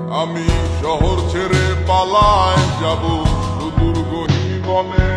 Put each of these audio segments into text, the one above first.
আমি শহর ছেড়ে পালায় যাব সুদূর গহীন বনে।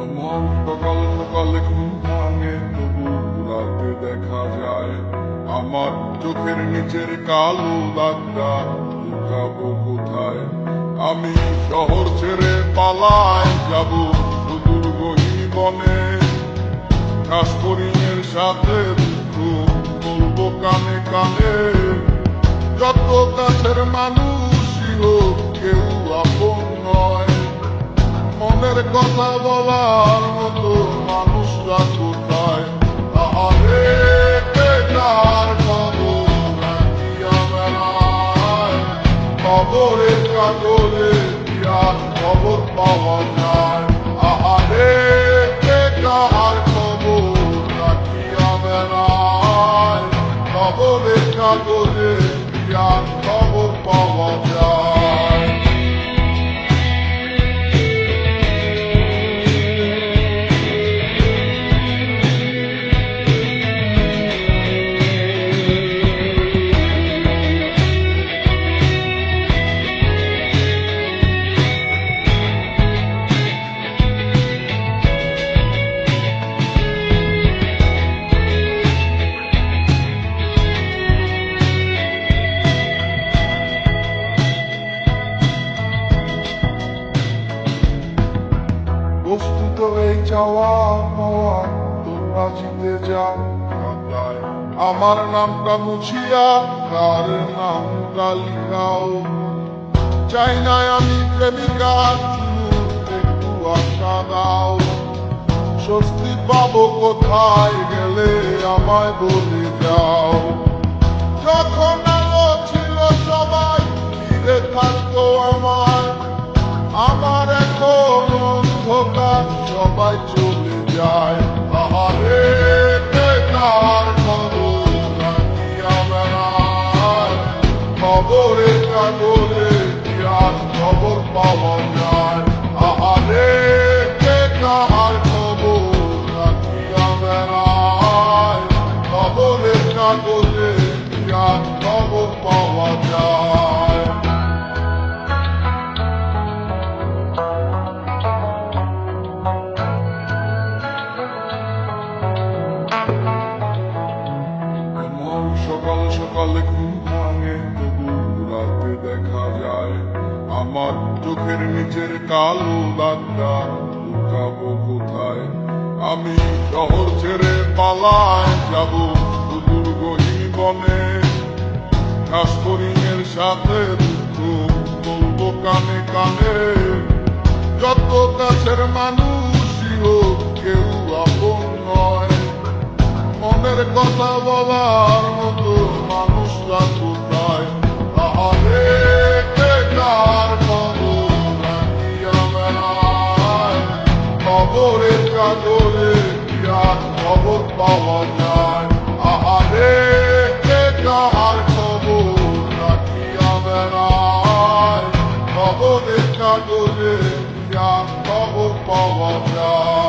আমার সকাল সকালে ঘুম ভাঙে, তবু রাতে দেখা যায় আমার চোখের নিচের কালো দাগটা লুকাবো কোথায়। আমি শহর ছেড়ে পালায় যাব সুদূর গহীন বনে। ঘাস হরিণের সাথে দুঃখ বলবো কানে কানে। যত কাছের মানুষই হোক কেউ আপন নয়। মনের কথা বলার মতো মানুষরা কোথায়? আহারে বেকার খবর রাখিয়া বেড়ায়। খবরের কাগজে কি আর খবর পাওয়া যায়? আহারে বেকার খবর রাখিয়া বেড়ায়। খবরের কাগজে কি আর খবর পাওয়া যায়? বস্তুত এই চাওয়া পাওয়া তোমরা জিতে যাও খাতায়। আমার নামটা মুছিয়া কার নামটা লিখাও। চাই না আমি প্রেমিকা, একটু আশা দাও। স্বস্তি পাবো কোথায় গেলে আমায় বলে যাও। যখন আলো ছিল সবাই ফিরে থাকতো আমায়। আমার এখন অন্ধকার, সবাই চলে যায়। আহারে বেকার খবর রাখিয়া বেড়ায়। খবরের কাগজে কি আর খবর পাওয়া যায়? আহারে বেকার খবর রাখিয়া বেড়ায়। খবরের কাগজে কি আর খবর পাওয়া যায়? সকাল সকালে ঘুম ভাঙে, তবু রাতে দেখা যায় আমার চোখের নিচের কালো দাগটা লুকাবো কোথায়। আমি শহর ছেড়ে পালায় যাব সুদূর গহীন বনে। ঘাস হরিণের সাথে দুঃখ বলবো কানে কানে। যত কাছের মানুষই হোক কেউ আপন নয়। মনের কথা বলার মতো মানুষরা কোথায়? আহারে বেকার খবর রাখিয়া বেড়ায়। খবরের কাগজে কি আর খবর পাওয়া যায়? আহারে বেকার খবর রাখিয়া বেড়ায়। খবরের কাগজে কি আর খবর পাওয়া যায়?